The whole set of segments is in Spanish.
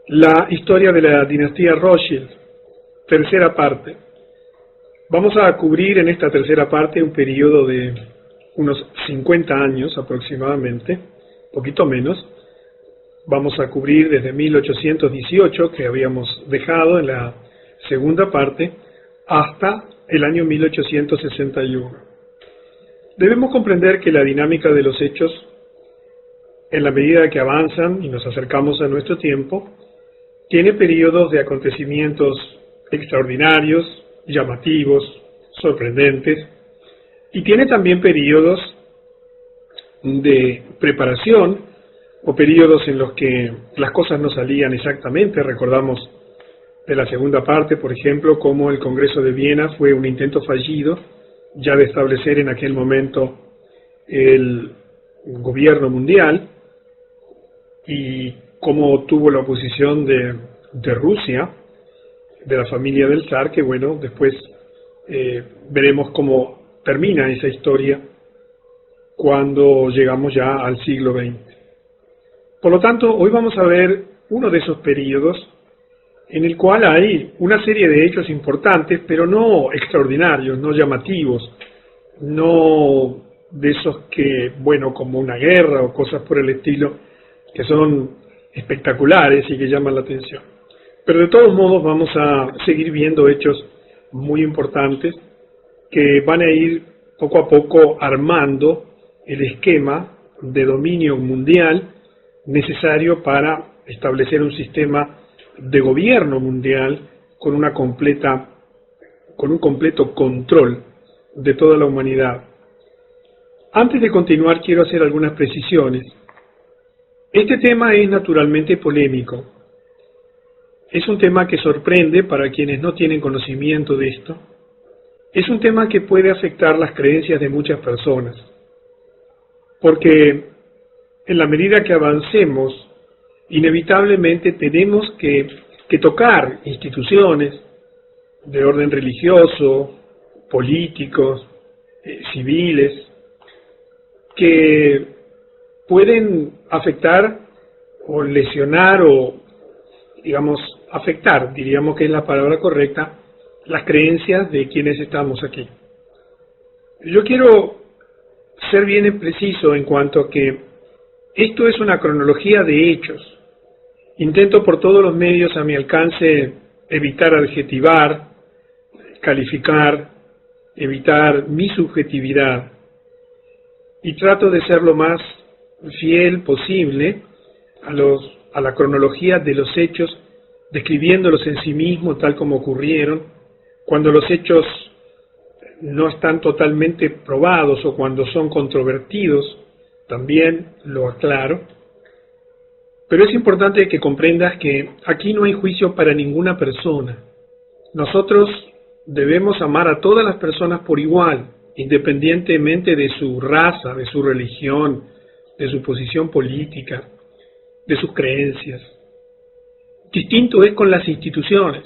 La historia de la dinastía Rothschild, tercera parte. Vamos a cubrir en esta tercera parte un periodo de unos 50 años aproximadamente, poquito menos. Vamos a cubrir desde 1818, que habíamos dejado en la segunda parte, hasta el año 1861. Debemos comprender que la dinámica de los hechos, en la medida que avanzan y nos acercamos a nuestro tiempo, tiene periodos de acontecimientos extraordinarios, llamativos, sorprendentes, y tiene también periodos de preparación o periodos en los que las cosas no salían exactamente. Recordamos de la segunda parte, por ejemplo, cómo el Congreso de Viena fue un intento fallido ya de establecer en aquel momento el gobierno mundial, y cómo tuvo la oposición de Rusia, de la familia del zar, que bueno, después veremos cómo termina esa historia cuando llegamos ya al siglo XX. Por lo tanto, hoy vamos a ver uno de esos periodos en el cual hay una serie de hechos importantes, pero no extraordinarios, no llamativos, no de esos que, bueno, como una guerra o cosas por el estilo, que son espectaculares y que llaman la atención. Pero de todos modos vamos a seguir viendo hechos muy importantes que van a ir poco a poco armando el esquema de dominio mundial necesario para establecer un sistema de gobierno mundial con un completo control de toda la humanidad. Antes de continuar, quiero hacer algunas precisiones. Este tema es naturalmente polémico. Es un tema que sorprende para quienes no tienen conocimiento de esto. Es un tema que puede afectar las creencias de muchas personas, porque en la medida que avancemos, inevitablemente tenemos que tocar instituciones de orden religioso, políticos, civiles, que pueden afectar o lesionar o, digamos, afectar, diríamos que es la palabra correcta, las creencias de quienes estamos aquí. Yo quiero ser bien preciso en cuanto a que esto es una cronología de hechos. Intento por todos los medios a mi alcance evitar adjetivar, calificar, evitar mi subjetividad, y trato de ser lo más fiel posible a la cronología de los hechos, describiéndolos en sí mismos tal como ocurrieron, cuando los hechos no están totalmente probados o cuando son controvertidos, también lo aclaro. Pero es importante que comprendas que aquí no hay juicio para ninguna persona. Nosotros debemos amar a todas las personas por igual, independientemente de su raza, de su religión, de su posición política, de sus creencias. Distinto es con las instituciones.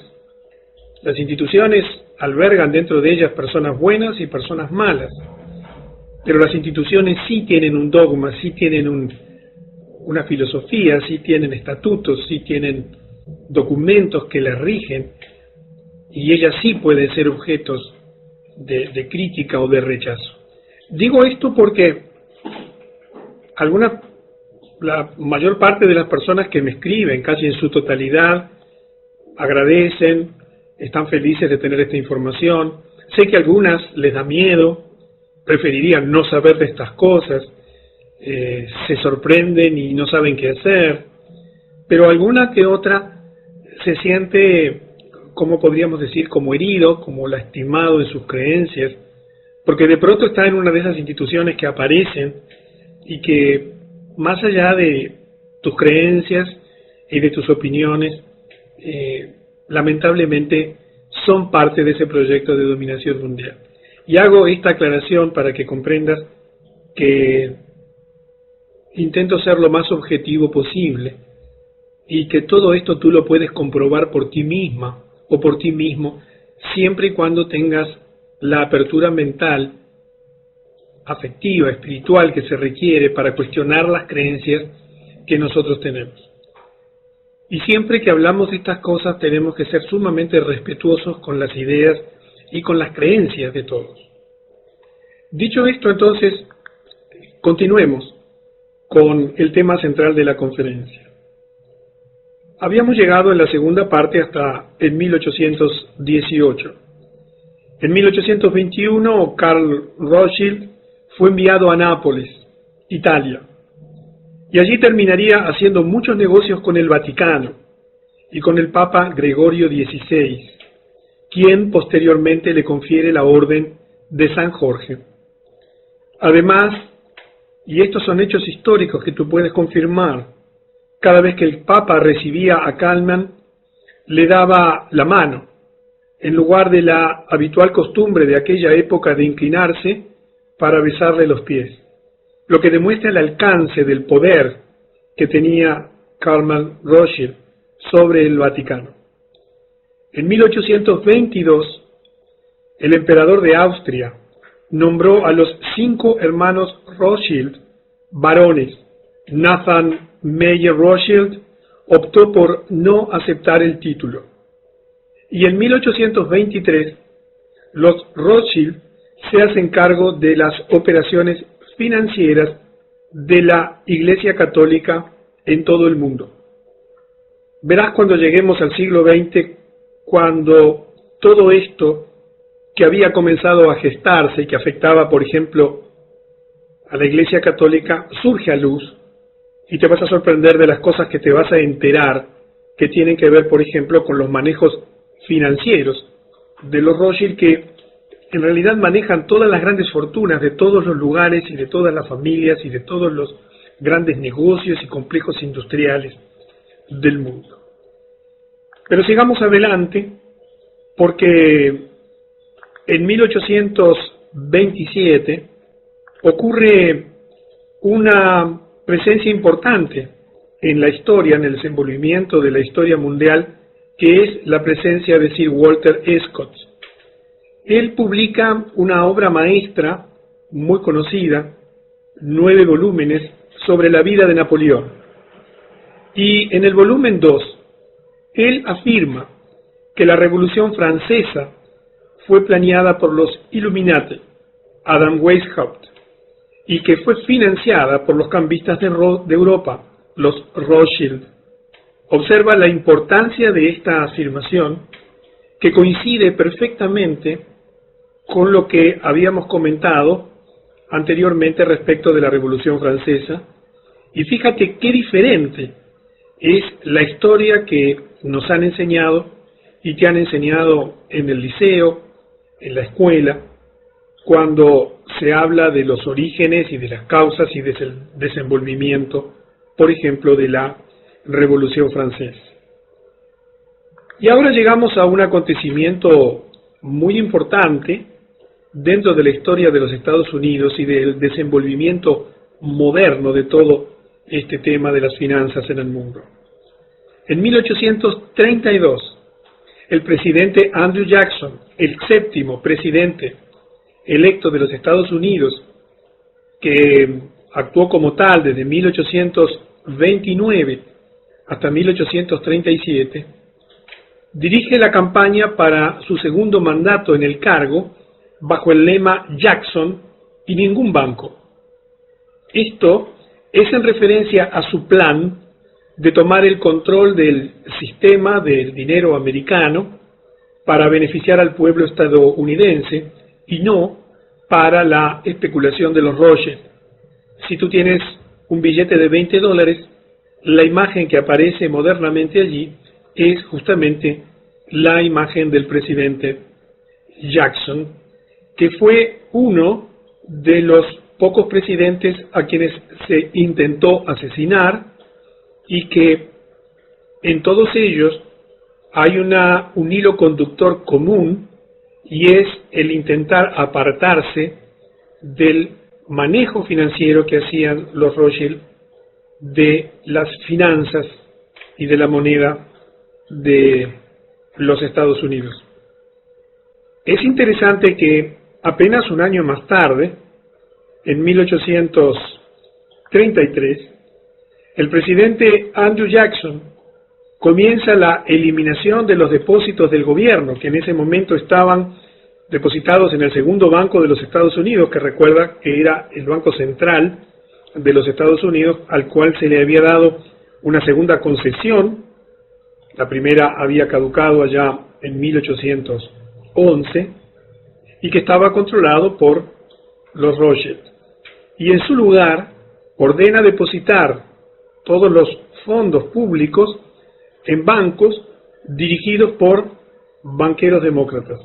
Las instituciones albergan dentro de ellas personas buenas y personas malas, pero las instituciones sí tienen un dogma, sí tienen una filosofía, sí tienen estatutos, sí tienen documentos que las rigen, y ellas sí pueden ser objetos de crítica o de rechazo. Digo esto porque la mayor parte de las personas que me escriben, casi en su totalidad, agradecen, están felices de tener esta información. Sé que a algunas les da miedo, preferirían no saber de estas cosas, se sorprenden y no saben qué hacer, pero alguna que otra se siente, como podríamos decir, como herido, como lastimado en sus creencias, porque de pronto está en una de esas instituciones que aparecen y que, más allá de tus creencias y de tus opiniones, lamentablemente son parte de ese proyecto de dominación mundial. Y hago esta aclaración para que comprendas que intento ser lo más objetivo posible y que todo esto tú lo puedes comprobar por ti misma o por ti mismo, siempre y cuando tengas la apertura mental, afectiva, espiritual que se requiere para cuestionar las creencias que nosotros tenemos. Y siempre que hablamos de estas cosas tenemos que ser sumamente respetuosos con las ideas y con las creencias de todos. Dicho esto, entonces, continuemos con el tema central de la conferencia. Habíamos llegado en la segunda parte hasta el 1818. En 1821, Karl Rothschild fue enviado a Nápoles, Italia, y allí terminaría haciendo muchos negocios con el Vaticano y con el Papa Gregorio XVI, quien posteriormente le confiere la Orden de San Jorge. Además, y estos son hechos históricos que tú puedes confirmar, cada vez que el Papa recibía a Kallmann, le daba la mano, en lugar de la habitual costumbre de aquella época de inclinarse para besarle los pies, lo que demuestra el alcance del poder que tenía Kallmann Rothschild sobre el Vaticano. En 1822, el emperador de Austria nombró a los 5 hermanos Rothschild varones. Nathan Meyer Rothschild optó por no aceptar el título. Y en 1823, los Rothschild se hacen cargo de las operaciones financieras de la Iglesia Católica en todo el mundo. Verás cuando lleguemos al siglo XX, cuando todo esto que había comenzado a gestarse y que afectaba, por ejemplo, a la Iglesia Católica, surge a luz, y te vas a sorprender de las cosas que te vas a enterar que tienen que ver, por ejemplo, con los manejos financieros de los Rothschild, que en realidad manejan todas las grandes fortunas de todos los lugares y de todas las familias y de todos los grandes negocios y complejos industriales del mundo. Pero sigamos adelante, porque en 1827 ocurre una presencia importante en la historia, en el desenvolvimiento de la historia mundial, que es la presencia de Sir Walter Scott. Él publica una obra maestra muy conocida, 9 volúmenes, sobre la vida de Napoleón. Y en el volumen 2, él afirma que la Revolución Francesa fue planeada por los Illuminati, Adam Weishaupt, y que fue financiada por los cambistas de Europa, los Rothschild. Observa la importancia de esta afirmación, que coincide perfectamente con lo que habíamos comentado anteriormente respecto de la Revolución Francesa, y fíjate qué diferente es la historia que nos han enseñado y te han enseñado en el liceo, en la escuela, cuando se habla de los orígenes y de las causas y del desenvolvimiento, por ejemplo, de la Revolución Francesa. Y ahora llegamos a un acontecimiento muy importante dentro de la historia de los Estados Unidos y del desenvolvimiento moderno de todo este tema de las finanzas en el mundo. En 1832, el presidente Andrew Jackson, el 7º presidente electo de los Estados Unidos, que actuó como tal desde 1829 hasta 1837, dirige la campaña para su segundo mandato en el cargo bajo el lema Jackson y ningún banco. Esto es en referencia a su plan de tomar el control del sistema del dinero americano para beneficiar al pueblo estadounidense y no para la especulación de los Rothschild. Si tú tienes un billete de $20, la imagen que aparece modernamente allí es justamente la imagen del presidente Jackson, que fue uno de los pocos presidentes a quienes se intentó asesinar, y que en todos ellos hay un hilo conductor común, y es el intentar apartarse del manejo financiero que hacían los Rothschild de las finanzas y de la moneda de los Estados Unidos. Es interesante que apenas un año más tarde, en 1833, el presidente Andrew Jackson comienza la eliminación de los depósitos del gobierno, que en ese momento estaban depositados en el segundo banco de los Estados Unidos, que recuerda que era el Banco Central de los Estados Unidos, al cual se le había dado una segunda concesión. La primera había caducado allá en 1811 y que estaba controlado por los Rothschild. Y en su lugar ordena depositar todos los fondos públicos en bancos dirigidos por banqueros demócratas.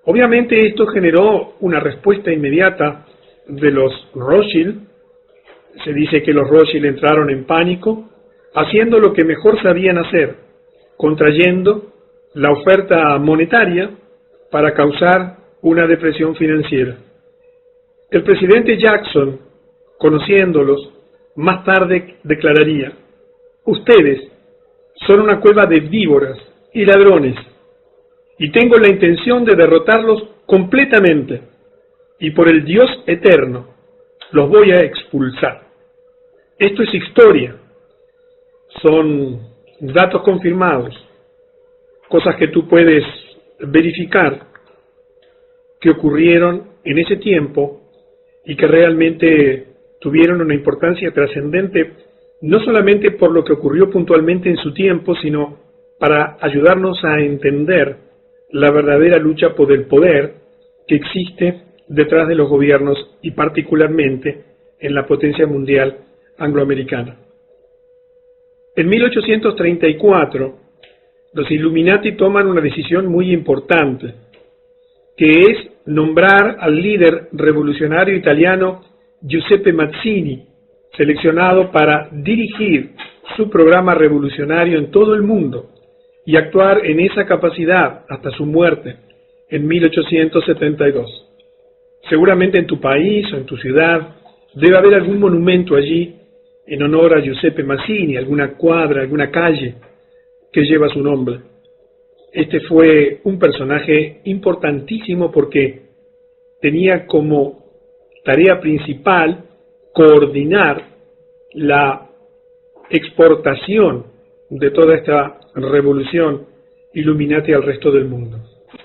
Obviamente esto generó una respuesta inmediata de los Rothschild. Se dice que los Rothschild entraron en pánico, haciendo lo que mejor sabían hacer, contrayendo la oferta monetaria para causar una depresión financiera. El presidente Jackson, conociéndolos, más tarde declararía: ustedes son una cueva de víboras y ladrones, y tengo la intención de derrotarlos completamente, y por el Dios eterno los voy a expulsar. Esto es historia, son datos confirmados, cosas que tú puedes verificar que ocurrieron en ese tiempo y que realmente tuvieron una importancia trascendente, no solamente por lo que ocurrió puntualmente en su tiempo, sino para ayudarnos a entender la verdadera lucha por el poder que existe detrás de los gobiernos y particularmente en la potencia mundial angloamericana. En 1834, los Illuminati toman una decisión muy importante, que es nombrar al líder revolucionario italiano Giuseppe Mazzini, seleccionado para dirigir su programa revolucionario en todo el mundo y actuar en esa capacidad hasta su muerte en 1872. Seguramente en tu país o en tu ciudad debe haber algún monumento allí en honor a Giuseppe Mazzini, alguna cuadra, alguna calle que lleva su nombre. Este fue un personaje importantísimo porque tenía como tarea principal coordinar la exportación de toda esta revolución Illuminati al resto del mundo.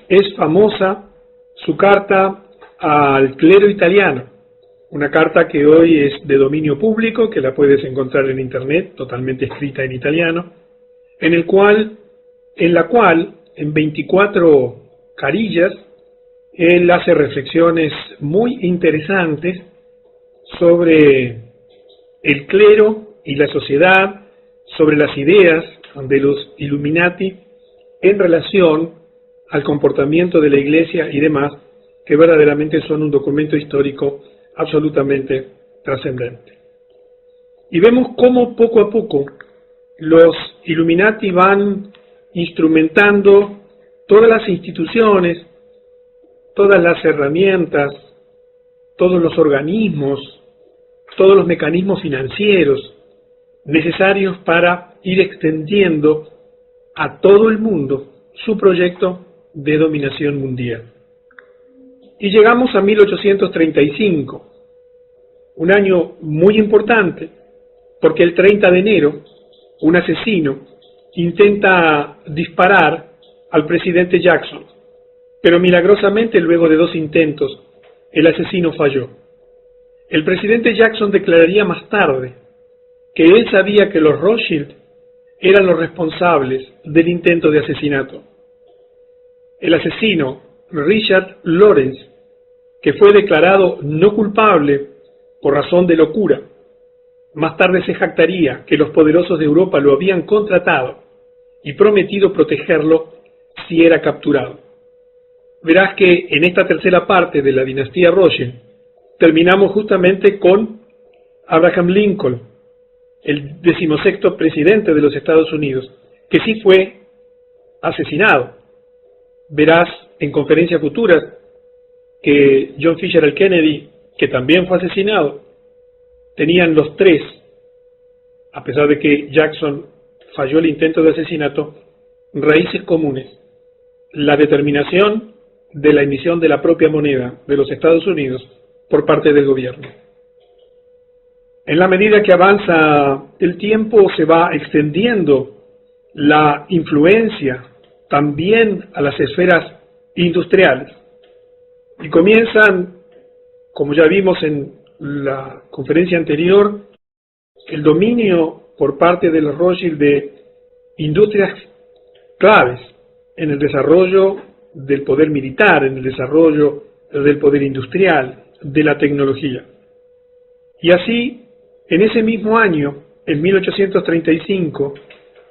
Es famosa su carta al clero italiano, una carta que hoy es de dominio público, que la puedes encontrar en internet, totalmente escrita en italiano, en la cual, en 24 carillas, él hace reflexiones muy interesantes sobre el clero y la sociedad, sobre las ideas de los Illuminati en relación al comportamiento de la Iglesia y demás, que verdaderamente son un documento histórico absolutamente trascendente. Y vemos cómo poco a poco los Illuminati van instrumentando todas las instituciones, todas las herramientas, todos los organismos, todos los mecanismos financieros necesarios para ir extendiendo a todo el mundo su proyecto de dominación mundial. Y llegamos a 1835, un año muy importante, porque el 30 de enero un asesino intenta disparar al presidente Jackson, pero milagrosamente luego de 2 intentos el asesino falló. El presidente Jackson declararía más tarde que él sabía que los Rothschild eran los responsables del intento de asesinato. El asesino, Richard Lawrence, que fue declarado no culpable por razón de locura, más tarde se jactaría que los poderosos de Europa lo habían contratado y prometido protegerlo si era capturado. Verás que en esta tercera parte de la dinastía Rothschild terminamos justamente con Abraham Lincoln, el 16º presidente de los Estados Unidos, que sí fue asesinado. Verás en conferencias futuras que John F. Kennedy, que también fue asesinado, tenían los tres, a pesar de que Jackson falló el intento de asesinato, raíces comunes: la determinación de la emisión de la propia moneda de los Estados Unidos por parte del gobierno. En la medida que avanza el tiempo, se va extendiendo la influencia también a las esferas industriales. Y comienzan, como ya vimos en la conferencia anterior, el dominio por parte de los Rothschild de industrias claves en el desarrollo del poder militar, en el desarrollo del poder industrial, de la tecnología. Y así, en ese mismo año, en 1835,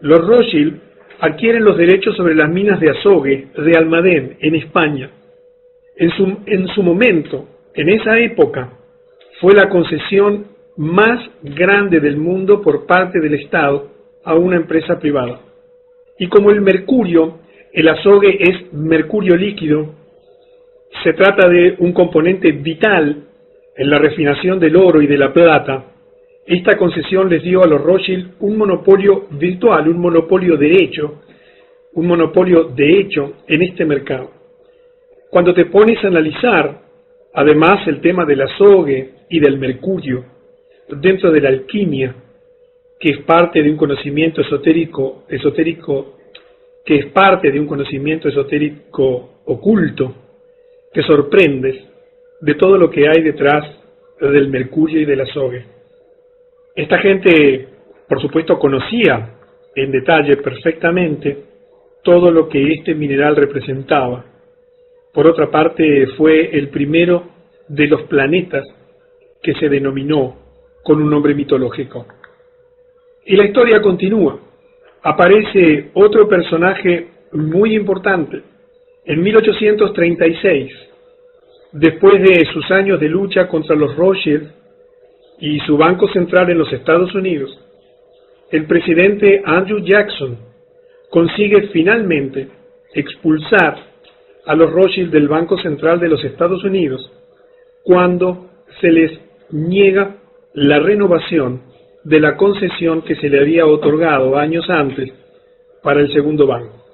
los Rothschild adquieren los derechos sobre las minas de azogue de Almadén, en España. En su momento, en esa época, fue la concesión más grande del mundo por parte del Estado a una empresa privada. Y como el mercurio, el azogue es mercurio líquido, se trata de un componente vital en la refinación del oro y de la plata. Esta concesión les dio a los Rothschild un monopolio virtual, un monopolio de hecho en este mercado. Cuando te pones a analizar, además, el tema del azogue y del mercurio dentro de la alquimia, que es parte de un conocimiento esotérico oculto, te sorprendes de todo lo que hay detrás del mercurio y del azogue. Esta gente, por supuesto, conocía en detalle perfectamente todo lo que este mineral representaba. Por otra parte, fue el primero de los planetas que se denominó con un nombre mitológico. Y la historia continúa. Aparece otro personaje muy importante. En 1836, después de sus años de lucha contra los Rothschild y su Banco Central en los Estados Unidos, el presidente Andrew Jackson consigue finalmente expulsar a los Rothschild del Banco Central de los Estados Unidos cuando se les niega la renovación de la concesión que se le había otorgado años antes para el segundo banco.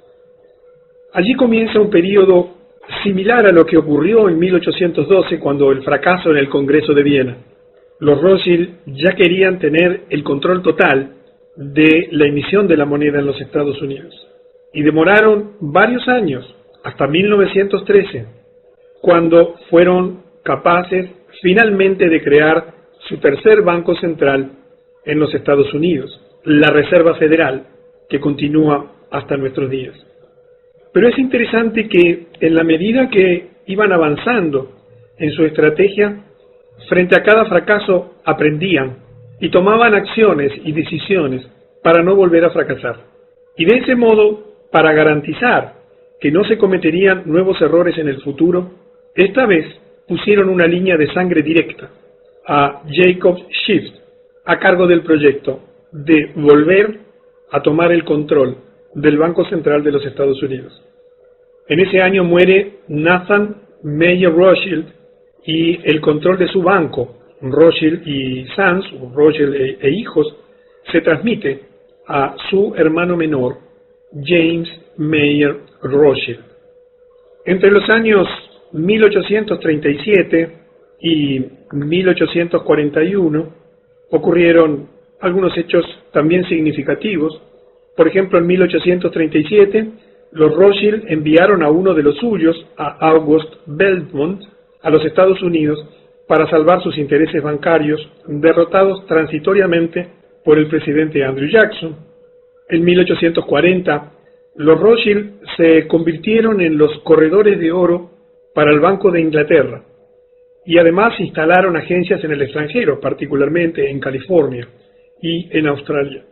Allí comienza un periodo similar a lo que ocurrió en 1812 cuando el fracaso en el Congreso de Viena. Los Rothschild ya querían tener el control total de la emisión de la moneda en los Estados Unidos y demoraron varios años, hasta 1913, cuando fueron capaces finalmente de crear su tercer banco central en los Estados Unidos, la Reserva Federal, que continúa hasta nuestros días. Pero es interesante que en la medida que iban avanzando en su estrategia, frente a cada fracaso aprendían y tomaban acciones y decisiones para no volver a fracasar. Y de ese modo, para garantizar que no se cometerían nuevos errores en el futuro, esta vez pusieron una línea de sangre directa a Jacob Schiff a cargo del proyecto de volver a tomar el control del Banco Central de los Estados Unidos. En ese año muere Nathan Meyer Rothschild y el control de su banco, Rothschild y Sons, Rothschild e hijos, se transmite a su hermano menor, James Meyer Rothschild. Entre los años 1837 y 1841 ocurrieron algunos hechos también significativos. Por ejemplo, en 1837 los Rothschild enviaron a uno de los suyos, a August Belmont, a los Estados Unidos para salvar sus intereses bancarios, derrotados transitoriamente por el presidente Andrew Jackson. En 1840, los Rothschild se convirtieron en los corredores de oro para el Banco de Inglaterra y además instalaron agencias en el extranjero, particularmente en California y en Australia.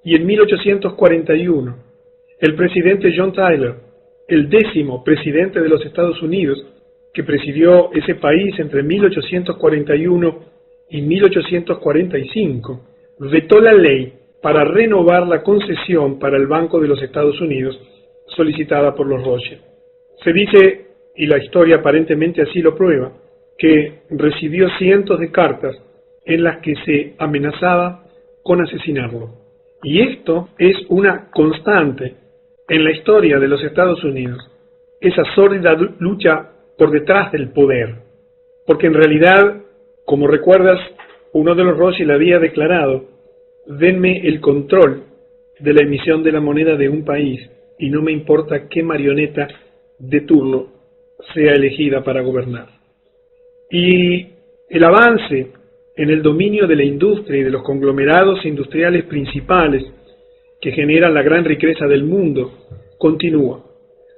Y en 1841, el presidente John Tyler, el 10º presidente de los Estados Unidos, que presidió ese país entre 1841 y 1845, vetó la ley para renovar la concesión para el Banco de los Estados Unidos solicitada por los Rothschild. Se dice, y la historia aparentemente así lo prueba, que recibió cientos de cartas en las que se amenazaba con asesinarlo. Y esto es una constante en la historia de los Estados Unidos, esa sórdida lucha por detrás del poder. Porque en realidad, como recuerdas, uno de los Rothschild había declarado: denme el control de la emisión de la moneda de un país y no me importa qué marioneta de turno sea elegida para gobernar. Y el avance en el dominio de la industria y de los conglomerados industriales principales que generan la gran riqueza del mundo continúa.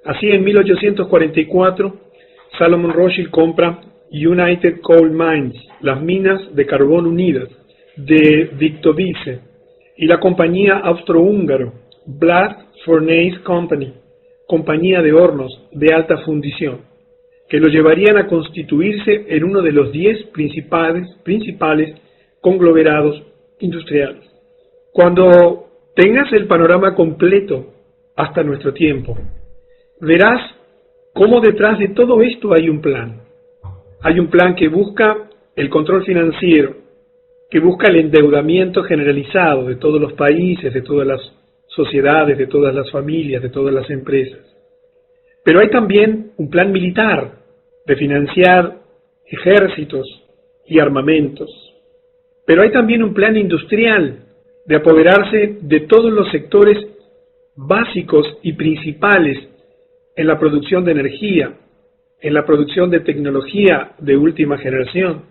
Así, en 1844, Salomon Rothschild compra United Coal Mines, las minas de carbón unidas, de Victovice, y la compañía austrohúngaro Blast Furnace Company, compañía de hornos de alta fundición, que lo llevarían a constituirse en uno de los 10 principales conglomerados industriales. Cuando tengas el panorama completo hasta nuestro tiempo, verás cómo detrás de todo esto hay un plan. Hay un plan que busca el control financiero, que busca el endeudamiento generalizado de todos los países, de todas las sociedades, de todas las familias, de todas las empresas. Pero hay también un plan militar de financiar ejércitos y armamentos. Pero hay también un plan industrial de apoderarse de todos los sectores básicos y principales en la producción de energía, en la producción de tecnología de última generación.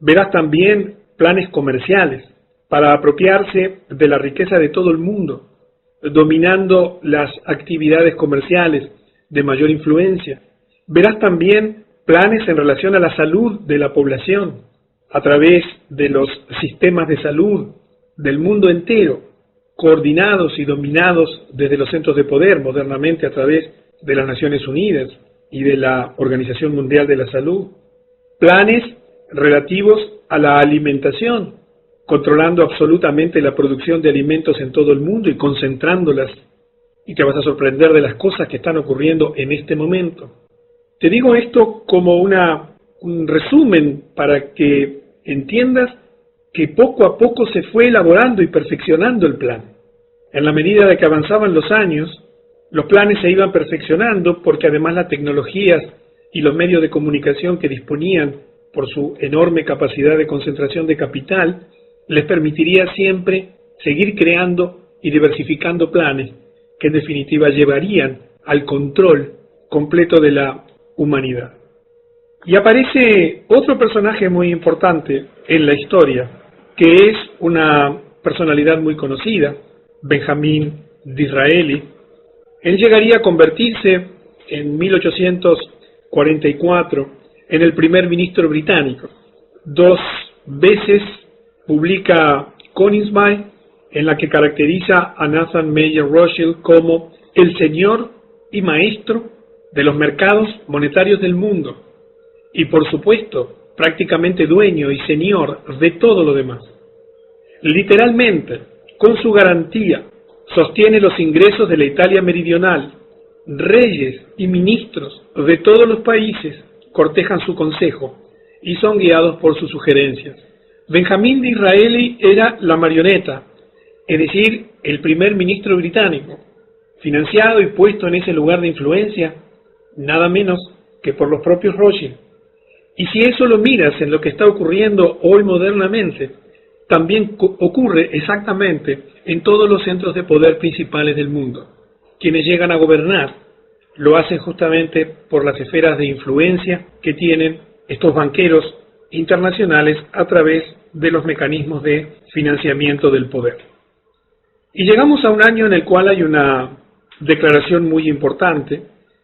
Verás también planes comerciales para apropiarse de la riqueza de todo el mundo, dominando las actividades comerciales de mayor influencia. Verás también planes en relación a la salud de la población, a través de los sistemas de salud del mundo entero, coordinados y dominados desde los centros de poder, modernamente a través de las Naciones Unidas y de la Organización Mundial de la Salud. Planes relativos a la alimentación, controlando absolutamente la producción de alimentos en todo el mundo y concentrándolas, y te vas a sorprender de las cosas que están ocurriendo en este momento. Te digo esto como un resumen para que entiendas que poco a poco se fue elaborando y perfeccionando el plan. En la medida de que avanzaban los años, los planes se iban perfeccionando porque además las tecnologías y los medios de comunicación que disponían por su enorme capacidad de concentración de capital, les permitiría siempre seguir creando y diversificando planes que en definitiva llevarían al control completo de la humanidad. Y aparece otro personaje muy importante en la historia, que es una personalidad muy conocida, Benjamín Disraeli. Él llegaría a convertirse en 1844 en el primer ministro británico. 2 veces publica Königsberg, en la que caracteriza a Nathan Mayer Rothschild como el señor y maestro de los mercados monetarios del mundo, y por supuesto prácticamente dueño y señor de todo lo demás. Literalmente, con su garantía, sostiene los ingresos de la Italia meridional. Reyes y ministros de todos los países cortejan su consejo y son guiados por sus sugerencias. Benjamín Disraeli era la marioneta, es decir, el primer ministro británico, financiado y puesto en ese lugar de influencia, nada menos que por los propios Rothschild. Y si eso lo miras en lo que está ocurriendo hoy modernamente, también ocurre exactamente en todos los centros de poder principales del mundo. Quienes llegan a gobernar lo hacen justamente por las esferas de influencia que tienen estos banqueros internacionales a través de los mecanismos de financiamiento del poder. Y llegamos a un año en el cual hay una declaración muy importante,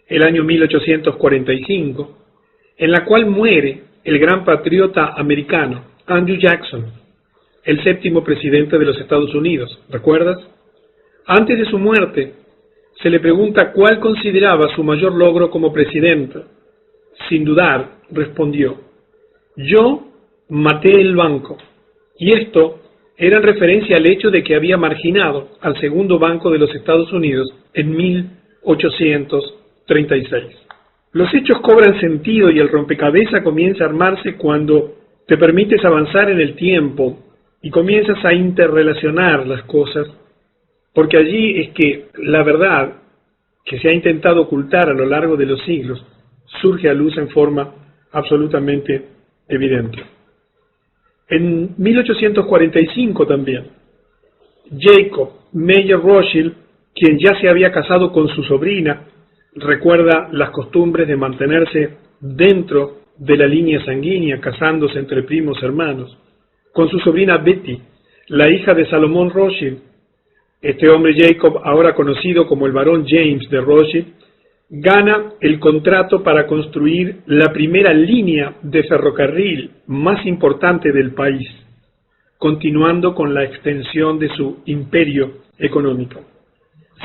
el año 1845, en la cual muere el gran patriota americano Andrew Jackson, el 7º presidente de los Estados Unidos. ¿Recuerdas? Antes de su muerte, se le pregunta cuál consideraba su mayor logro como presidente. Sin dudar, respondió: yo maté el banco. Y esto era en referencia al hecho de que había marginado al segundo banco de los Estados Unidos en 1836. Los hechos cobran sentido y el rompecabezas comienza a armarse cuando te permites avanzar en el tiempo y comienzas a interrelacionar las cosas, porque allí es que la verdad que se ha intentado ocultar a lo largo de los siglos surge a luz en forma absolutamente evidente. En 1845 también, Jacob Meyer Rothschild, quien ya se había casado con su sobrina, recuerda las costumbres de mantenerse dentro de la línea sanguínea, casándose entre primos hermanos, con su sobrina Betty, la hija de Salomón Rothschild. Este hombre Jacob, ahora conocido como el barón James de Rothschild, gana el contrato para construir la primera línea de ferrocarril más importante del país, continuando con la extensión de su imperio económico.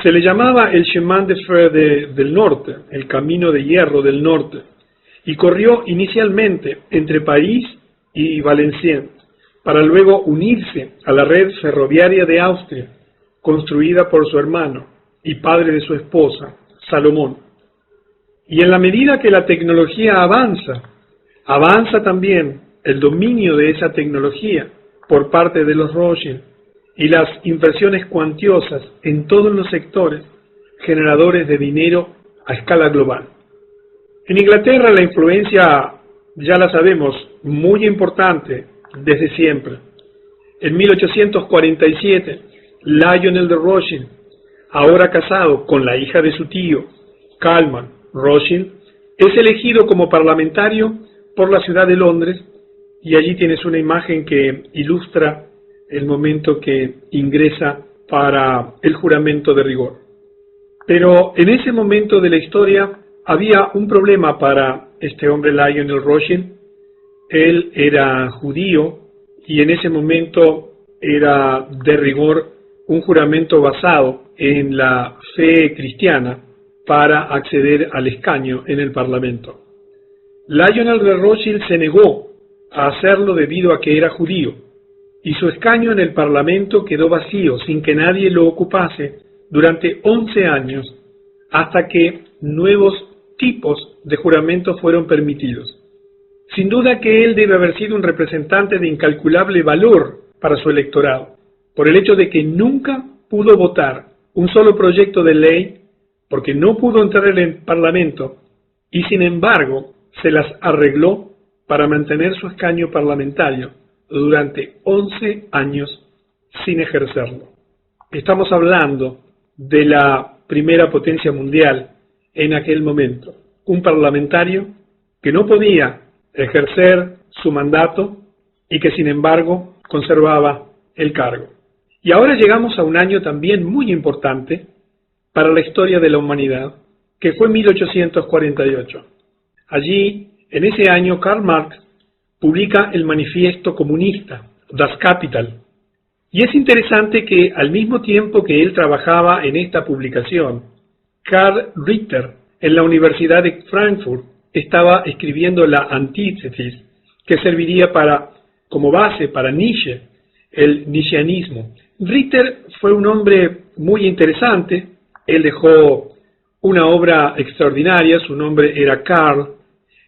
Se le llamaba el Chemin de Fer del Norte, el Camino de Hierro del Norte, y corrió inicialmente entre París y Valenciennes, para luego unirse a la red ferroviaria de Austria, construida por su hermano y padre de su esposa, Salomón. Y en la medida que la tecnología avanza también el dominio de esa tecnología por parte de los Rothschild y las inversiones cuantiosas en todos los sectores generadores de dinero a escala global. En Inglaterra la influencia, ya la sabemos, muy importante desde siempre. En 1847, Lionel de Rothschild, ahora casado con la hija de su tío, Kalman Rothschild, es elegido como parlamentario por la ciudad de Londres, y allí tienes una imagen que ilustra el momento que ingresa para el juramento de rigor. Pero en ese momento de la historia había un problema para este hombre Lionel Rothschild. Él era judío y en ese momento era de rigor un juramento basado en la fe cristiana para acceder al escaño en el Parlamento. Lionel de Rothschild se negó a hacerlo debido a que era judío, y su escaño en el Parlamento quedó vacío sin que nadie lo ocupase durante 11 años, hasta que nuevos tipos de juramentos fueron permitidos. Sin duda que él debe haber sido un representante de incalculable valor para su electorado, por el hecho de que nunca pudo votar un solo proyecto de ley, porque no pudo entrar en el Parlamento, y sin embargo se las arregló para mantener su escaño parlamentario durante 11 años sin ejercerlo. Estamos hablando de la primera potencia mundial en aquel momento, un parlamentario que no podía ejercer su mandato y que sin embargo conservaba el cargo. Y ahora llegamos a un año también muy importante para la historia de la humanidad, que fue 1848. Allí, en ese año, Karl Marx publica el Manifiesto Comunista, Das Kapital. Y es interesante que al mismo tiempo que él trabajaba en esta publicación, Karl Ritter, en la Universidad de Frankfurt, estaba escribiendo la antítesis que serviría como base para Nietzsche, el nietzscheanismo. Ritter fue un hombre muy interesante. Él dejó una obra extraordinaria, su nombre era Karl,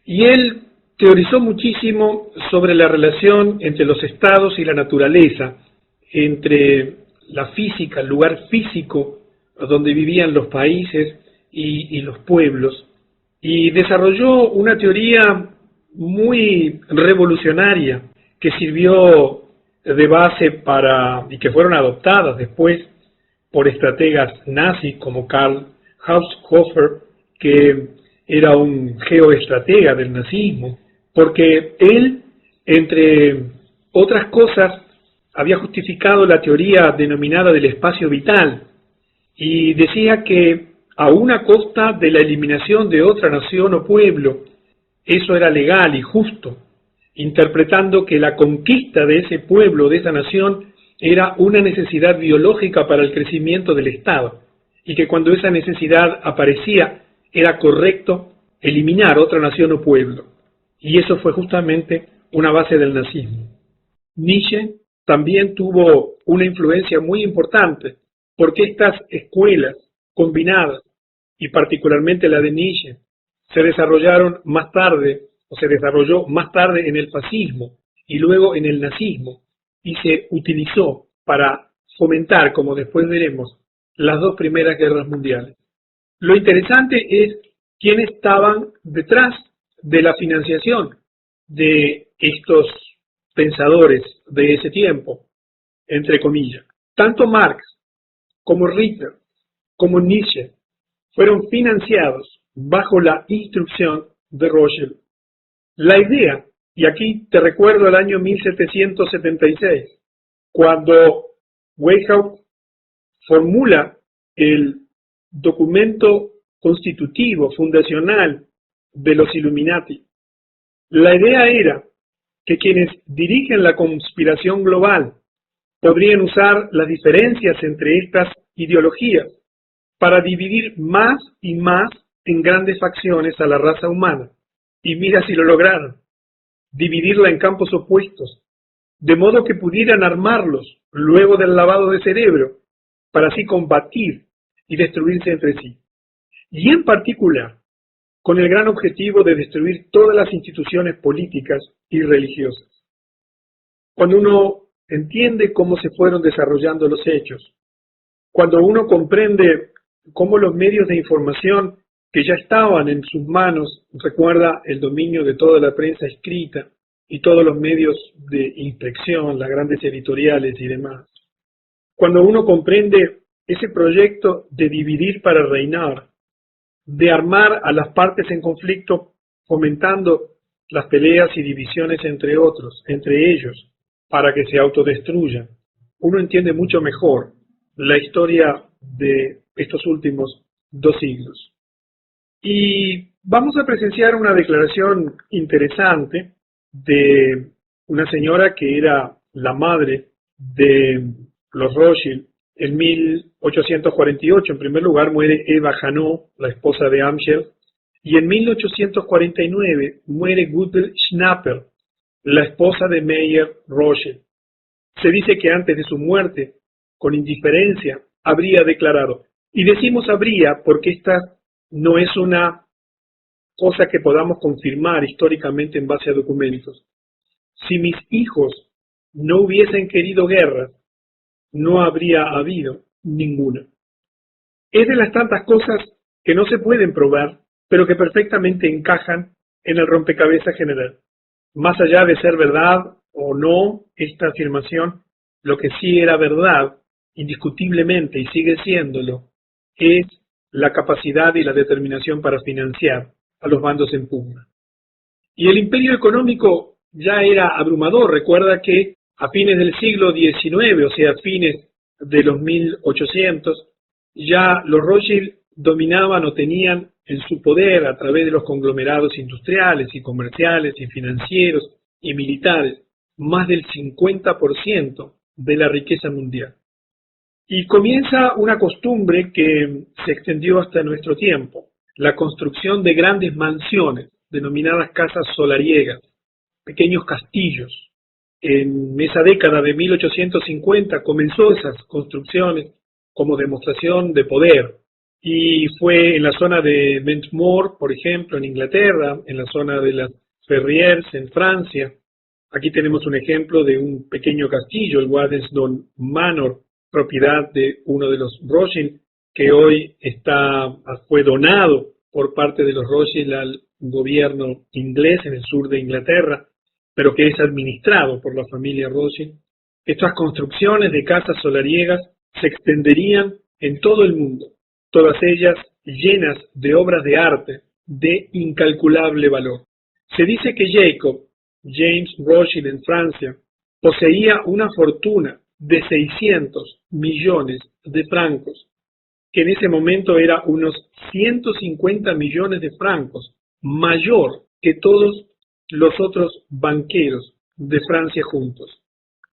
y él teorizó muchísimo sobre la relación entre los estados y la naturaleza, entre la física, el lugar físico donde vivían los países y los pueblos, y desarrolló una teoría muy revolucionaria que sirvió de base y que fueron adoptadas después por estrategas nazis como Karl Haushofer, que era un geoestratega del nazismo, porque él, entre otras cosas, había justificado la teoría denominada del espacio vital, y decía que a una costa de la eliminación de otra nación o pueblo, eso era legal y justo, interpretando que la conquista de ese pueblo, de esa nación, era una necesidad biológica para el crecimiento del Estado, y que cuando esa necesidad aparecía, era correcto eliminar otra nación o pueblo. Y eso fue justamente una base del nazismo. Nietzsche también tuvo una influencia muy importante, porque estas escuelas combinadas, y particularmente la de Nietzsche, se desarrolló más tarde en el fascismo y luego en el nazismo, y se utilizó para fomentar, como después veremos, las dos primeras guerras mundiales. Lo interesante es quiénes estaban detrás de la financiación de estos pensadores de ese tiempo, entre comillas. Tanto Marx como Ritter, como Nietzsche, fueron financiados bajo la instrucción de Rothschild. La idea, y aquí te recuerdo el año 1776, cuando Weishaupt formula el documento constitutivo, fundacional de los Illuminati. La idea era que quienes dirigen la conspiración global podrían usar las diferencias entre estas ideologías para dividir más y más en grandes facciones a la raza humana. Y mira si lo lograron, dividirla en campos opuestos, de modo que pudieran armarlos luego del lavado de cerebro, para así combatir y destruirse entre sí. Y en particular, con el gran objetivo de destruir todas las instituciones políticas y religiosas. Cuando uno entiende cómo se fueron desarrollando los hechos, cuando uno comprende cómo los medios de información que ya estaban en sus manos, recuerda el dominio de toda la prensa escrita y todos los medios de inspección, las grandes editoriales y demás, cuando uno comprende ese proyecto de dividir para reinar, de armar a las partes en conflicto, fomentando las peleas y divisiones entre ellos, para que se autodestruyan, uno entiende mucho mejor la historia de estos últimos 2 siglos. Y vamos a presenciar una declaración interesante de una señora que era la madre de los Rothschild. En 1848, en primer lugar, muere Eva Janot, la esposa de Amschel, y en 1849 muere Gudel Schnapper, la esposa de Meyer Rothschild. Se dice que antes de su muerte, con indiferencia, habría declarado, y decimos habría porque esta no es una cosa que podamos confirmar históricamente en base a documentos. Si mis hijos no hubiesen querido guerra, no habría habido ninguna. Es de las tantas cosas que no se pueden probar, pero que perfectamente encajan en el rompecabezas general. Más allá de ser verdad o no esta afirmación, lo que sí era verdad, indiscutiblemente, y sigue siéndolo, es la capacidad y la determinación para financiar a los bandos en pugna. Y el imperio económico ya era abrumador. Recuerda que a fines del siglo XIX, o sea, a fines de los 1800, ya los Rothschild dominaban o tenían en su poder, a través de los conglomerados industriales y comerciales y financieros y militares, más del 50% de la riqueza mundial. Y comienza una costumbre que se extendió hasta nuestro tiempo, la construcción de grandes mansiones, denominadas casas solariegas, pequeños castillos. En esa década de 1850 comenzó esas construcciones como demostración de poder, y fue en la zona de Ventmoor, por ejemplo, en Inglaterra, en la zona de las Ferrières, en Francia. Aquí tenemos un ejemplo de un pequeño castillo, el Waddesdon Manor, propiedad de uno de los Rothschild, que hoy fue donado por parte de los Rothschild al gobierno inglés en el sur de Inglaterra, pero que es administrado por la familia Rothschild. Estas construcciones de casas solariegas se extenderían en todo el mundo, todas ellas llenas de obras de arte de incalculable valor. Se dice que James Rothschild en Francia, poseía una fortuna de 600 millones de francos, que en ese momento era unos 150 millones de francos, mayor que todos los otros banqueros de Francia juntos.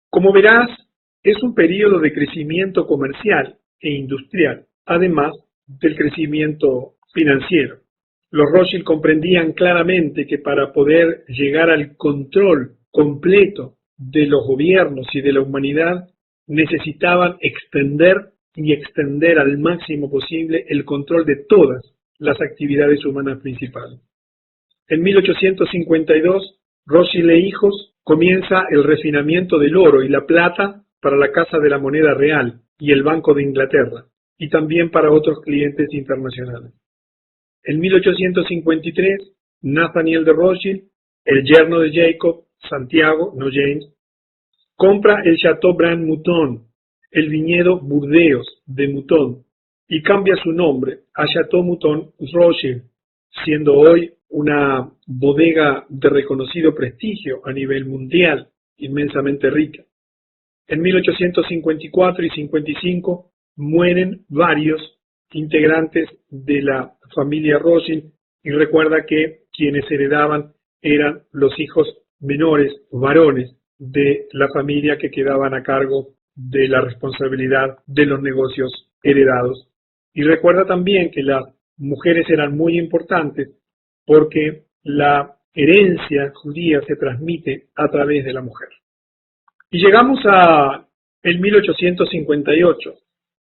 Como verás, es un periodo de crecimiento comercial e industrial, además del crecimiento financiero. Los Rothschild comprendían claramente que para poder llegar al control completo de los gobiernos y de la humanidad, necesitaban extender al máximo posible el control de todas las actividades humanas principales. En 1852, Rothschild e hijos comienza el refinamiento del oro y la plata para la Casa de la Moneda Real y el Banco de Inglaterra, y también para otros clientes internacionales. En 1853, Nathaniel de Rothschild, el yerno de Jacob, Santiago, no James, compra el Chateau Brand Mouton el viñedo Burdeos de Mouton y cambia su nombre a Chateau Mouton Rothschild, siendo hoy una bodega de reconocido prestigio a nivel mundial, inmensamente rica. En 1854 y 55 mueren varios integrantes de la familia Rothschild y recuerda que quienes heredaban eran los hijos menores, varones, de la familia que quedaban a cargo de la responsabilidad de los negocios heredados. Y recuerda también que las mujeres eran muy importantes porque la herencia judía se transmite a través de la mujer. Y llegamos a el 1858,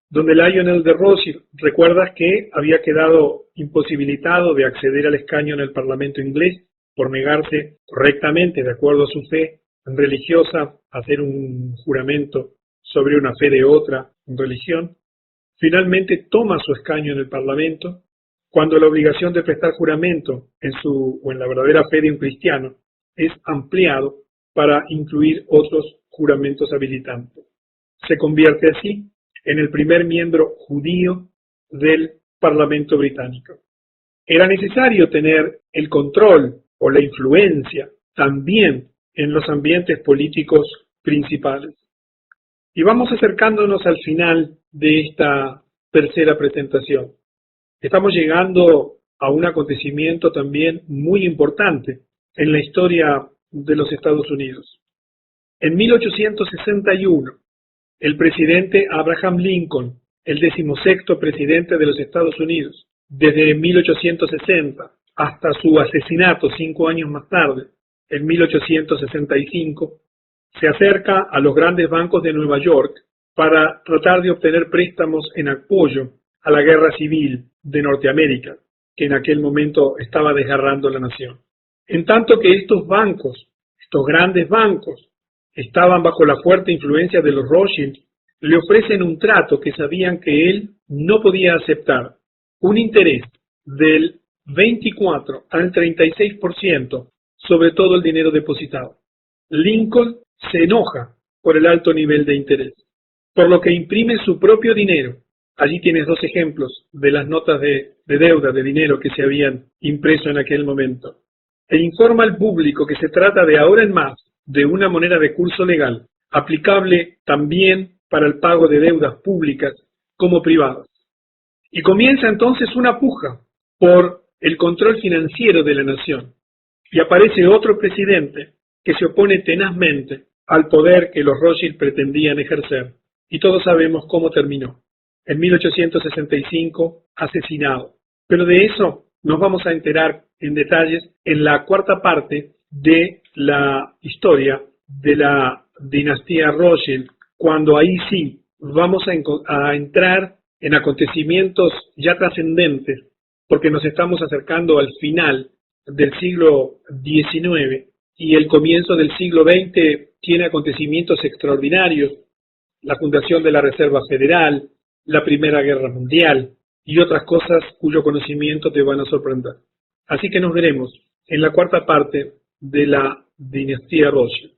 donde Lionel de Rothschild, recuerdas que había quedado imposibilitado de acceder al escaño en el Parlamento inglés por negarse correctamente, de acuerdo a su fe religiosa, a hacer un juramento sobre una fe de otra religión. Finalmente toma su escaño en el Parlamento, cuando la obligación de prestar juramento en la verdadera fe de un cristiano es ampliado para incluir otros juramentos habilitantes. Se convierte así en el primer miembro judío del Parlamento británico. Era necesario tener el control o la influencia también en los ambientes políticos principales. Y vamos acercándonos al final de esta tercera presentación. Estamos llegando a un acontecimiento también muy importante en la historia de los Estados Unidos. En 1861, el presidente Abraham Lincoln, el 16º presidente de los Estados Unidos, desde 1860 hasta su asesinato 5 años más tarde, en 1865, se acerca a los grandes bancos de Nueva York para tratar de obtener préstamos en apoyo a la guerra civil de Norteamérica, que en aquel momento estaba desgarrando la nación. En tanto que estos bancos, estos grandes bancos, estaban bajo la fuerte influencia de los Rothschild, le ofrecen un trato que sabían que él no podía aceptar, un interés del 24 al 36% sobre todo el dinero depositado. Lincoln se enoja por el alto nivel de interés, por lo que imprime su propio dinero. Allí tienes 2 ejemplos de las notas de deuda de dinero que se habían impreso en aquel momento. E informa al público que se trata de ahora en más de una moneda de curso legal, aplicable también para el pago de deudas públicas como privadas. Y comienza entonces una puja por el control financiero de la nación. Y aparece otro presidente que se opone tenazmente al poder que los Rothschild pretendían ejercer. Y todos sabemos cómo terminó. En 1865, asesinado. Pero de eso nos vamos a enterar en detalles en la cuarta parte de la historia de la dinastía Rothschild, cuando ahí sí vamos a entrar en acontecimientos ya trascendentes, porque nos estamos acercando al final del siglo XIX y el comienzo del siglo XX tiene acontecimientos extraordinarios, la fundación de la Reserva Federal, la Primera Guerra Mundial y otras cosas cuyo conocimiento te van a sorprender. Así que nos veremos en la cuarta parte de la dinastía Rothschild.